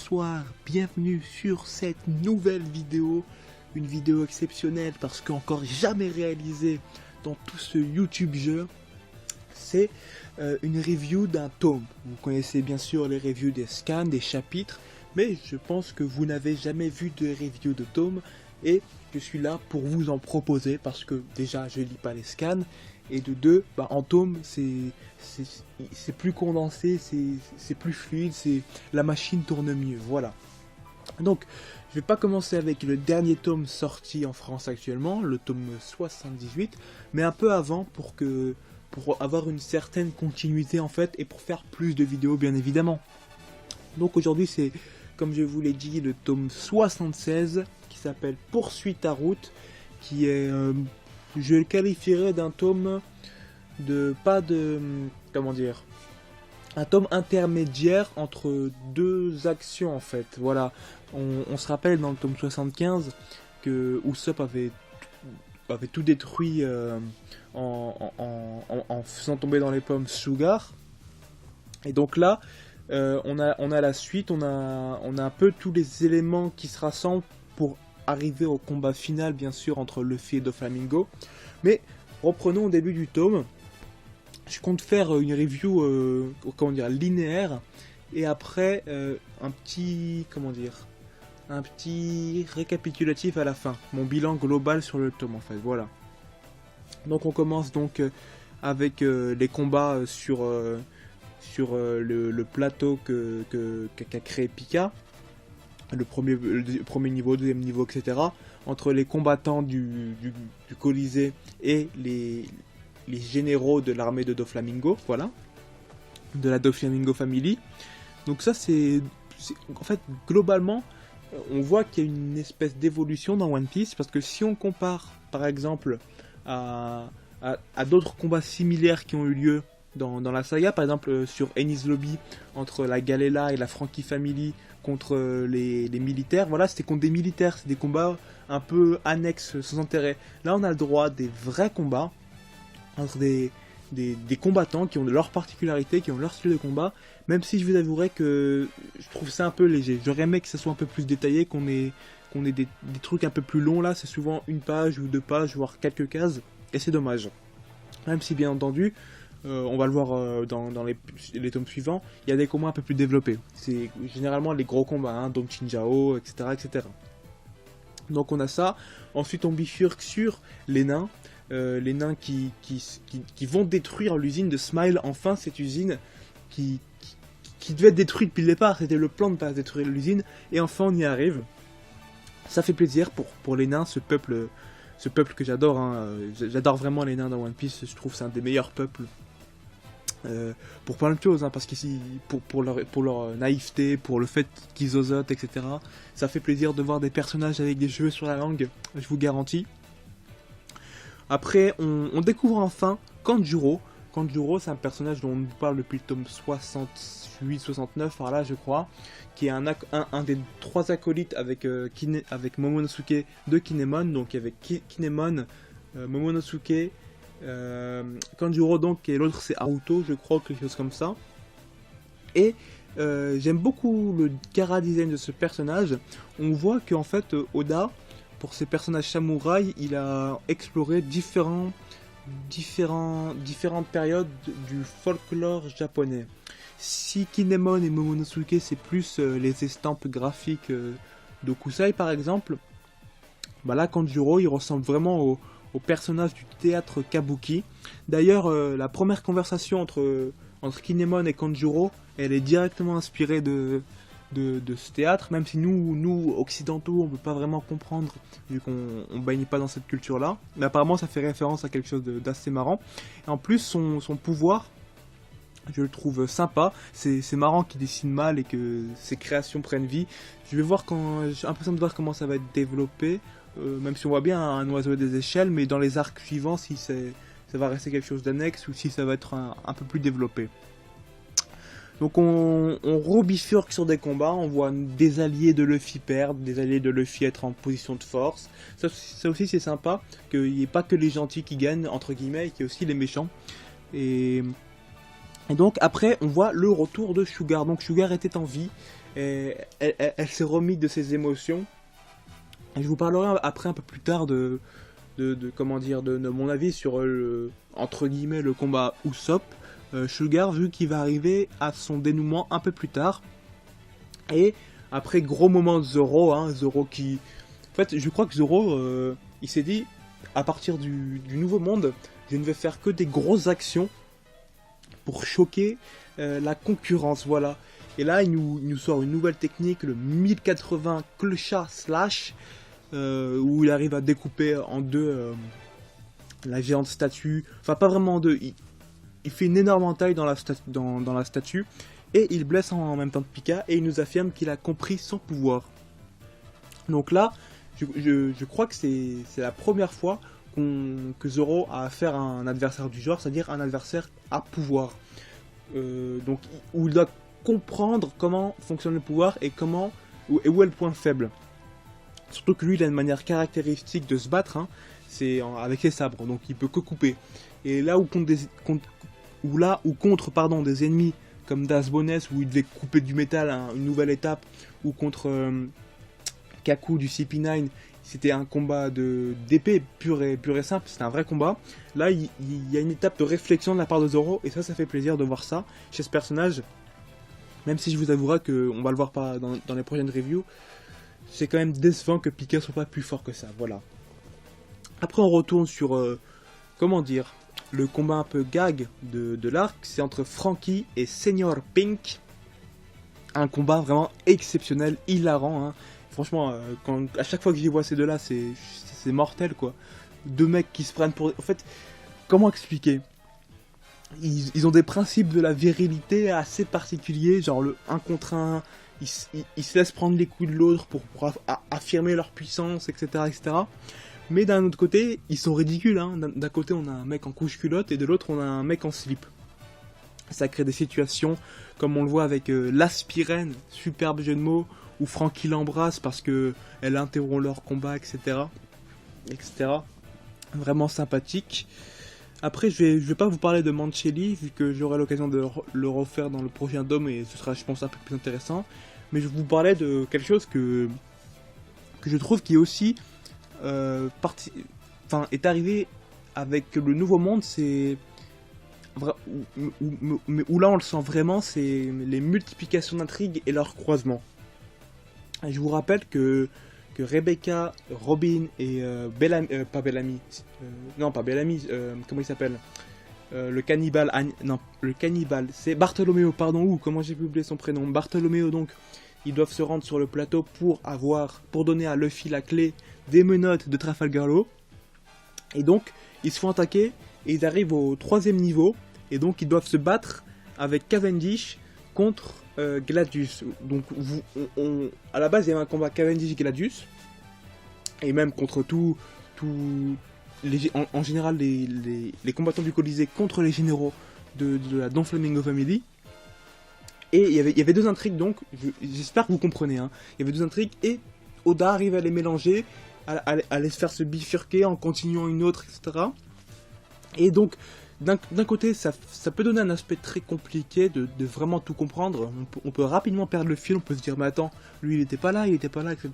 bonsoir, bienvenue sur cette nouvelle vidéo, une vidéo exceptionnelle parce qu'encore jamais réalisée dans tout ce YouTube jeu. C'est une review d'un tome. Vous connaissez bien sûr les reviews des scans, des chapitres, mais je pense que vous n'avez jamais vu de review de tome et je suis là pour vous en proposer parce que déjà je lis pas les scans et de deux, en tome c'est plus condensé, c'est plus fluide, la machine tourne mieux, voilà. Donc je vais pas commencer avec le dernier tome sorti en France actuellement, le tome 78, mais un peu avant pour avoir une certaine continuité en fait et pour faire plus de vidéos bien évidemment. Donc aujourd'hui c'est, comme je vous l'ai dit, le tome 76 qui s'appelle Poursuis ta route, qui est, je le qualifierais d'un tome un tome intermédiaire entre deux actions en fait. Voilà, on se rappelle dans le tome 75 que Usopp avait tout détruit en faisant tomber dans les pommes Sugar. Et donc là, on a la suite, on a un peu tous les éléments qui se rassemblent pour arriver au combat final, bien sûr, entre Luffy et Doflamingo. Mais reprenons au début du tome. Je compte faire une review linéaire et après un petit récapitulatif à la fin, mon bilan global sur le tome en fait, voilà. Donc on commence donc avec les combats sur le plateau qu'a créé Pika, le premier niveau, deuxième niveau, etc. Entre les combattants du Colisée et les généraux de l'armée de Doflamingo, voilà, de la Doflamingo Family. Donc ça c'est en fait globalement on voit qu'il y a une espèce d'évolution dans One Piece, parce que si on compare par exemple à d'autres combats similaires qui ont eu lieu dans la saga, par exemple sur Enies Lobby entre la Galela et la Frankie Family contre les militaires, voilà, c'était contre des militaires, c'est des combats un peu annexes sans intérêt. Là on a le droit à des vrais combats entre des combattants qui ont leur particularité, qui ont leur style de combat, même si je vous avouerai que je trouve ça un peu léger. J'aurais aimé que ça soit un peu plus détaillé, qu'on ait des trucs un peu plus longs. Là c'est souvent une page ou deux pages, voire quelques cases, et c'est dommage. Même si bien entendu, on va le voir dans les tomes suivants, il y a des combats un peu plus développés. C'est généralement les gros combats, hein, Dom Chinjao, etc., etc. Donc on a ça. Ensuite on bifurque sur les nains. Les nains qui vont détruire l'usine de Smile, enfin cette usine qui devait être détruite depuis le départ, c'était le plan de ne pas détruire l'usine, et enfin on y arrive. Ça fait plaisir pour les nains, ce peuple que j'adore, hein. J'adore vraiment les nains dans One Piece, je trouve que c'est un des meilleurs peuples. Pour plein de choses, hein, parce qu'ici, pour leur naïveté, pour le fait qu'ils osotent, etc. Ça fait plaisir de voir des personnages avec des cheveux sur la langue, je vous garantis. Après, on découvre enfin Kanjuro. Kanjuro, c'est un personnage dont on nous parle depuis le tome 68-69, par là, je crois, qui est un des trois acolytes avec Momonosuke de Kinemon, donc avec Kinemon, Momonosuke, Kanjuro, donc, et l'autre c'est Haruto, je crois, quelque chose comme ça. Et j'aime beaucoup le chara design de ce personnage. On voit qu'en fait, Oda, pour ces personnages samouraïs, il a exploré différentes périodes du folklore japonais. Si Kinemon et Momonosuke c'est plus les estampes graphiques d'Okusai par exemple, là Kanjuro il ressemble vraiment au personnage du théâtre Kabuki. D'ailleurs la première conversation entre Kinemon et Kanjuro, elle est directement inspirée de ce théâtre, même si nous occidentaux on peut pas vraiment comprendre vu qu'on baigne pas dans cette culture là, mais apparemment ça fait référence à quelque chose d'assez marrant. Et en plus son pouvoir, je le trouve sympa, c'est marrant qu'il dessine mal et que ses créations prennent vie. J'ai l'impression de voir comment ça va être développé, même si on voit bien un oiseau des échelles, mais dans les arcs suivants si ça va rester quelque chose d'annexe ou si ça va être un peu plus développé. Donc on rebifurque sur des combats, on voit des alliés de Luffy perdre, des alliés de Luffy être en position de force. Ça aussi c'est sympa, qu'il n'y ait pas que les gentils qui gagnent, entre guillemets, et qu'il y ait aussi les méchants. Et donc après on voit le retour de Sugar. Donc Sugar était en vie, et elle s'est remise de ses émotions. Et je vous parlerai après un peu plus tard comment dire, de mon avis sur entre guillemets le combat Usopp Sugar, vu qu'il va arriver à son dénouement un peu plus tard. Et après, gros moment de Zoro, hein, Zoro qui... En fait, je crois que Zoro, il s'est dit, à partir du nouveau monde, je ne vais faire que des grosses actions pour choquer la concurrence, voilà. Et là, il nous sort une nouvelle technique, le 1080 Clecha Slash, où il arrive à découper en deux la géante statue. Enfin, pas vraiment en deux, il fait une énorme entaille dans la statue. Et il blesse en même temps que Pika, et il nous affirme qu'il a compris son pouvoir. Donc là, je crois que c'est la première fois que Zoro a affaire à un adversaire du genre, c'est-à-dire un adversaire à pouvoir. Donc, où il doit comprendre comment fonctionne le pouvoir et où est le point faible. Surtout que lui, il a une manière caractéristique de se battre, hein, c'est avec les sabres, donc il peut que couper. Et là où contre des ennemis comme Das Bones, où il devait couper du métal, hein, une nouvelle étape, ou contre Kaku du CP9, c'était un combat d'épée pur et simple, c'était un vrai combat. Là, il y a une étape de réflexion de la part de Zoro, et ça fait plaisir de voir ça chez ce personnage. Même si je vous avouerai qu'on va le voir dans les prochaines reviews, c'est quand même décevant que Pika soit pas plus fort que ça, voilà. Après, on retourne sur, comment dire, le combat un peu gag de l'arc, c'est entre Franky et Senior Pink. Un combat vraiment exceptionnel, hilarant, hein. Franchement, à chaque fois que j'y vois ces deux-là, c'est mortel, quoi. Deux mecs qui se prennent pour... En fait, comment expliquer ? Ils ont des principes de la virilité assez particuliers, genre le 1 contre 1, ils se laissent prendre les coups de l'autre pour affirmer leur puissance, etc., etc. Mais d'un autre côté, ils sont ridicules, hein. D'un côté, on a un mec en couche-culotte, et de l'autre, on a un mec en slip. Ça crée des situations, comme on le voit avec l'Aspirène, superbe jeu de mots, où Franky l'embrasse parce que elle interrompt leur combat, etc. Vraiment sympathique. Après, je vais pas vous parler de Mancelli, vu que j'aurai l'occasion de le refaire dans le prochain Dome, et ce sera, je pense, un peu plus intéressant. Mais je vais vous parler de quelque chose que je trouve qui est aussi... est arrivé avec le nouveau monde, c'est où là on le sent vraiment, c'est les multiplications d'intrigues et leur croisement. Et je vous rappelle que Rebecca, Robin et pas Bellamy, comment il s'appelle, le cannibale, c'est Bartholoméo, pardon, comment j'ai pu oublier son prénom, Bartholoméo, donc ils doivent se rendre sur le plateau pour donner à Luffy la clé des menottes de Trafalgar Law. Et donc, ils se font attaquer et ils arrivent au 3e niveau. Et donc, ils doivent se battre avec Cavendish contre Gladius. Donc, à la base, il y avait un combat Cavendish-Gladius. Et même contre en général, les combattants du Colisée contre les généraux de la Don Flamingo Family. Et il y avait deux intrigues, donc, j'espère que vous comprenez. Hein. Il y avait deux intrigues et Oda arrive à les mélanger, à les faire se bifurquer en continuant une autre, etc. Et donc, d'un côté, ça peut donner un aspect très compliqué de vraiment tout comprendre. On peut rapidement perdre le fil, on peut se dire, mais attends, lui il était pas là, etc.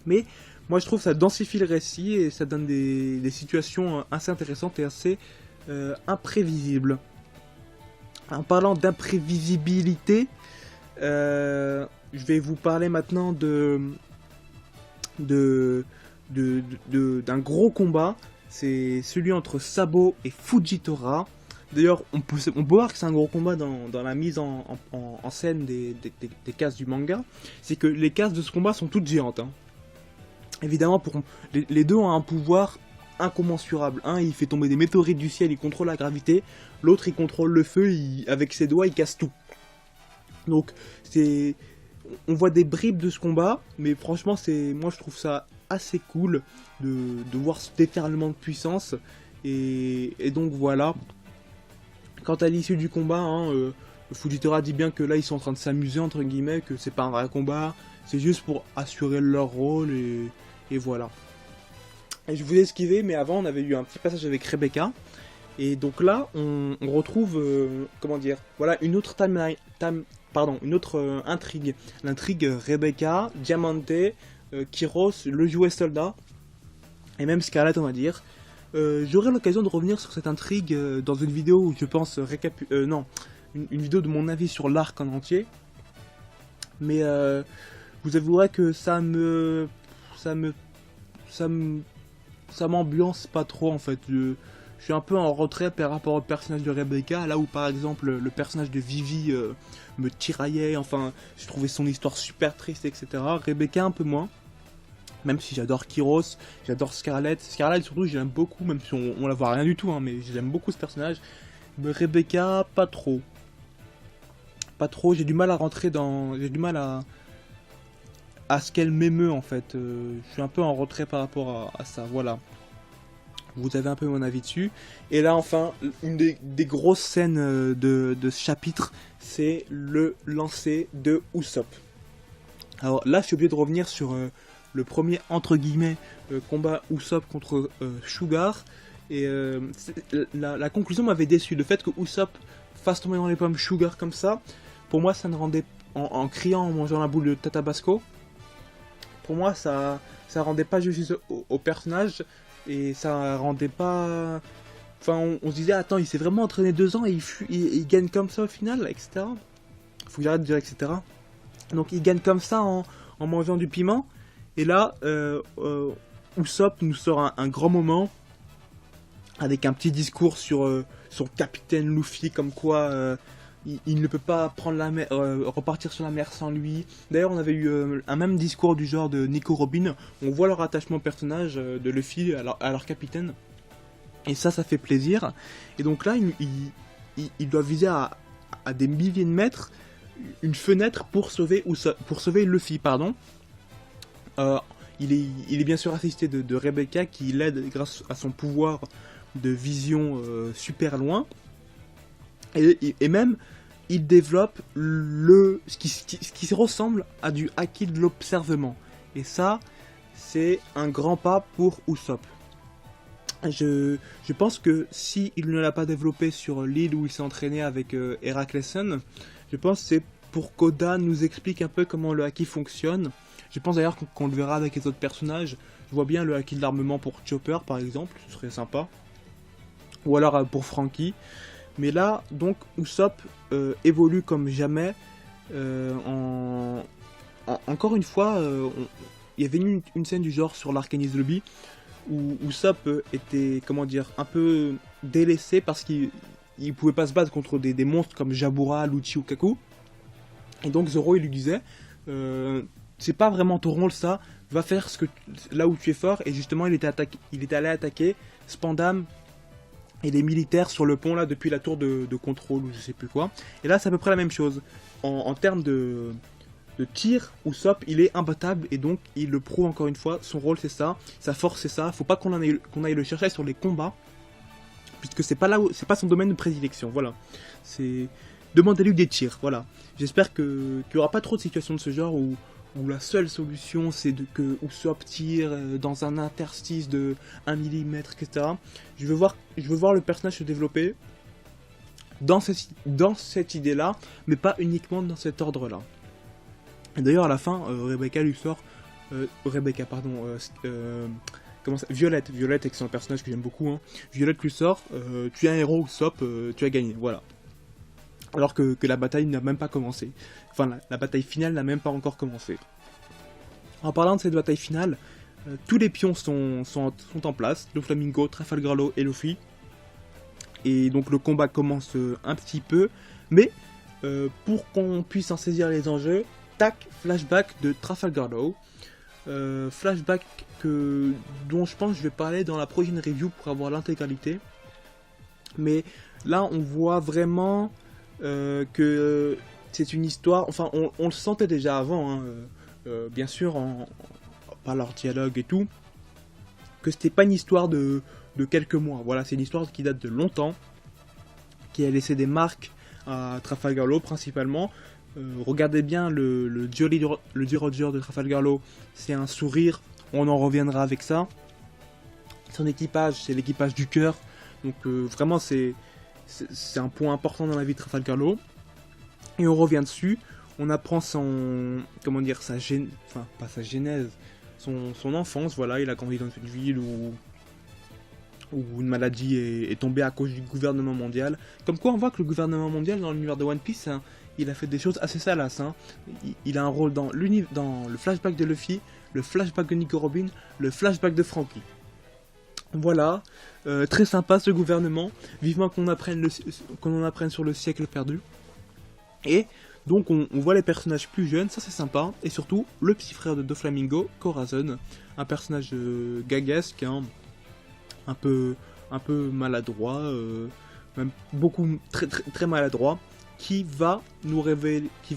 Mais moi je trouve que ça densifie le récit et ça donne des situations assez intéressantes et assez imprévisibles. En parlant d'imprévisibilité, je vais vous parler maintenant d'un gros combat. C'est celui entre Sabo et Fujitora. D'ailleurs, on peut voir que c'est un gros combat dans la mise en scène des cases du manga. C'est que les cases de ce combat sont toutes géantes. Hein. Évidemment, les deux ont un pouvoir incommensurable. Un, il fait tomber des météorites du ciel, il contrôle la gravité. L'autre, il contrôle le feu, avec ses doigts, il casse tout. Donc, on voit des bribes de ce combat, mais franchement, moi je trouve ça assez cool de voir ce déferlement de puissance. Et donc voilà. Quant à l'issue du combat, hein, Fujitora dit bien que là ils sont en train de s'amuser, entre guillemets, que c'est pas un vrai combat, c'est juste pour assurer leur rôle, et voilà. Et je vous ai esquivé, mais avant on avait eu un petit passage avec Rebecca. Et donc là, on retrouve, voilà, une autre intrigue. L'intrigue Rebecca, Diamante, Kyros, le jouet soldat, et même Scarlett on va dire. J'aurai l'occasion de revenir sur cette intrigue dans une vidéo où je pense une vidéo de mon avis sur l'arc en entier. Mais vous avouerez que ça m'ambiance pas trop en fait. Je suis un peu en retrait par rapport au personnage de Rebecca, là où par exemple le personnage de Vivi me tiraillait, enfin je trouvais son histoire super triste, etc. Rebecca un peu moins, même si j'adore Kyros, j'adore Scarlett. Scarlett surtout j'aime beaucoup, même si on la voit rien du tout, hein, mais j'aime beaucoup ce personnage. Mais Rebecca, pas trop. Pas trop, j'ai du mal à rentrer dans... J'ai du mal à ce qu'elle m'émeut en fait. Je suis un peu en retrait par rapport à ça, voilà. Vous avez un peu mon avis dessus. Et là enfin, une des grosses scènes de ce chapitre, c'est le lancer de Usopp. Alors là je suis obligé de revenir sur le premier entre guillemets combat Usopp contre Sugar. Et la conclusion m'avait déçu. Le fait que Usopp fasse tomber dans les pommes Sugar comme ça, pour moi ça ne rendait... En criant, en mangeant la boule de Tatabasco, pour moi ça rendait pas justice au personnage. Et ça rendait pas... Enfin, on se disait, attends, il s'est vraiment entraîné 2 ans et il gagne comme ça au final, etc. Faut que j'arrête de dire etc. Donc il gagne comme ça en mangeant du piment. Et là, Usopp nous sort un grand moment avec un petit discours sur son capitaine Luffy, comme quoi il ne peut pas prendre la mer, repartir sur la mer sans lui. D'ailleurs, on avait eu un même discours du genre de Nico Robin. On voit leur attachement au personnage de Luffy à leur capitaine. Et ça fait plaisir. Et donc là, il doit viser à des milliers de mètres une fenêtre pour sauver Luffy, pardon. Il est bien sûr assisté de Rebecca qui l'aide grâce à son pouvoir de vision super loin. Et même, il développe ce qui ressemble à du haki de l'observement. Et ça, c'est un grand pas pour Usopp. Je pense que si il ne l'a pas développé sur l'île où il s'est entraîné avec Heraclesen, je pense que c'est pour qu'Oda nous explique un peu comment le haki fonctionne. Je pense d'ailleurs qu'on le verra avec les autres personnages. Je vois bien le haki de l'armement pour Chopper par exemple, ce serait sympa. Ou alors pour Franky. Mais là, donc, Usopp évolue comme jamais. Encore une fois, il y avait une scène du genre sur l'Arcanis Lobby où Usopp était, comment dire, un peu délaissé parce qu'il pouvait pas se battre contre des monstres comme Jabura, Lucci ou Kaku. Et donc Zoro il lui disait, c'est pas vraiment ton rôle ça, va faire là où tu es fort. Et justement il était allé attaquer Spandam et les militaires sur le pont là depuis la tour de contrôle ou je sais plus quoi. Et là c'est à peu près la même chose. En termes de tir, Usopp il est imbattable et donc il le prouve encore une fois. Son rôle c'est ça, sa force c'est ça. Faut pas qu'on aille le chercher sur les combats puisque c'est pas son domaine de prédilection. Voilà, demandez-lui des tirs. Voilà. J'espère qu'il y aura pas trop de situations de ce genre où la seule solution c'est que Usopp tire dans un interstice de 1 mm, etc. Je veux voir le personnage se développer dans cette idée-là, mais pas uniquement dans cet ordre-là. Et d'ailleurs, à la fin, Rebecca lui sort... Violette, excellent personnage que j'aime beaucoup. Hein. Violette lui sort, tu es un héros, Usopp, tu as gagné, voilà. Alors que la bataille n'a même pas commencé. Enfin, la bataille finale n'a même pas encore commencé. En parlant de cette bataille finale, tous les pions sont en place. Doflamingo, Trafalgar Law et Luffy. Et donc le combat commence un petit peu. Mais pour qu'on puisse en saisir les enjeux, tac, flashback de Trafalgar Law. Flashback dont je pense que je vais parler dans la prochaine review pour avoir l'intégralité. Mais là on voit vraiment... que c'est une histoire, enfin on le sentait déjà avant, hein, bien sûr, par leur dialogue et tout, que c'était pas une histoire de quelques mois, voilà, c'est une histoire qui date de longtemps, qui a laissé des marques à Trafalgar Law principalement. Regardez bien le Jolly Roger de Trafalgar Law, c'est un sourire, on en reviendra avec ça. Son équipage, c'est l'équipage du cœur, donc vraiment c'est un point important dans la vie de Trafalgar Law. Et on revient dessus, on apprend son, comment dire, enfin pas sa genèse, son enfance, voilà, il a grandi dans une ville où une maladie est tombée à cause du gouvernement mondial. Comme quoi on voit que le gouvernement mondial dans l'univers de One Piece, hein, il a fait des choses assez salaces. Hein. Il a un rôle dans le flashback de Luffy, le flashback de Nico Robin, le flashback de Franky. Voilà, très sympa ce gouvernement, vivement qu'on en apprenne sur le siècle perdu. Et donc on voit les personnages plus jeunes, ça c'est sympa, et surtout le petit frère de Doflamingo, Corazon, un personnage gaguesque, hein, un peu maladroit, même beaucoup très maladroit, qui va nous révéler, qui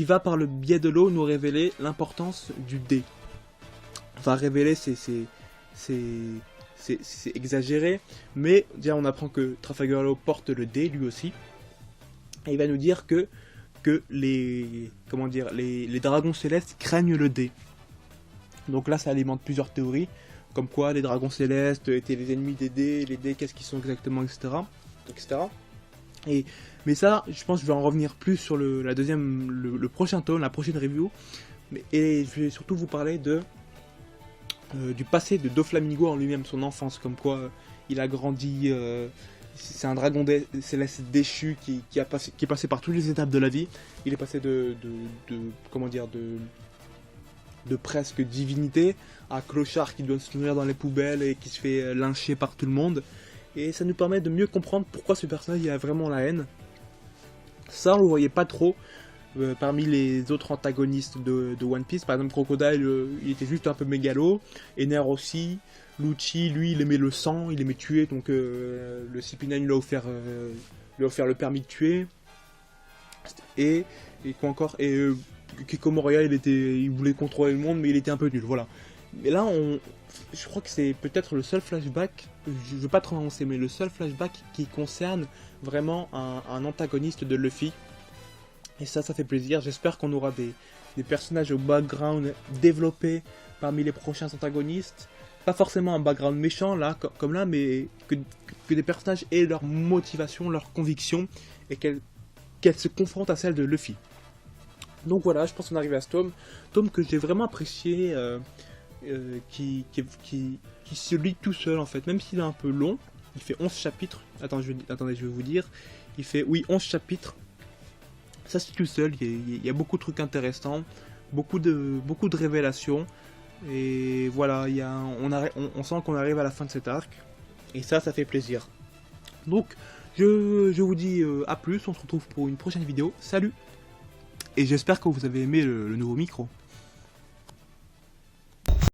va par le biais de l'eau nous révéler l'importance du dé. Va révéler c'est exagéré, mais déjà on apprend que Trafalgar Law porte le dé lui aussi. Et il va nous dire que les dragons célestes craignent le dé. Donc là, ça alimente plusieurs théories, comme quoi les dragons célestes étaient les ennemis des dés, les dés, qu'est-ce qu'ils sont exactement, etc. Mais ça, je pense que je vais en revenir plus sur le prochain tome, la prochaine review. Et je vais surtout vous parler du passé de Doflamingo en lui-même, son enfance, comme quoi il a grandi... c'est un dragon céleste déchu qui est passé par toutes les étapes de la vie. Il est passé de presque divinité à clochard qui doit se nourrir dans les poubelles et qui se fait lyncher par tout le monde. Et ça nous permet de mieux comprendre pourquoi ce personnage a vraiment la haine. Ça, on le voyait pas trop parmi les autres antagonistes de One Piece. Par exemple, Crocodile, il était juste un peu mégalo. Ener aussi. Lucci, lui, il aimait le sang, il aimait tuer, donc le CP9 lui a offert le permis de tuer. Et quoi encore, Kiko Moria, il voulait contrôler le monde, mais il était un peu nul, voilà. Mais là, je crois que c'est peut-être le seul flashback, je veux pas trop avancer, mais le seul flashback qui concerne vraiment un antagoniste de Luffy. Et ça fait plaisir. J'espère qu'on aura des personnages au background développés parmi les prochains antagonistes. Pas forcément un background méchant là, comme là, mais que des personnages aient leur motivation, leur conviction, et qu'elles se confrontent à celle de Luffy. Donc voilà, je pense qu'on arrive à ce tome que j'ai vraiment apprécié, qui se lit tout seul en fait, même s'il est un peu long. Il fait 11 chapitres, attendez, je vais vous dire, il fait, oui, 11 chapitres, ça c'est tout seul, il y a beaucoup de trucs intéressants, beaucoup de révélations. Et voilà, on sent qu'on arrive à la fin de cet arc. Et ça fait plaisir. Donc, je vous dis à plus. On se retrouve pour une prochaine vidéo. Salut! Et j'espère que vous avez aimé le nouveau micro.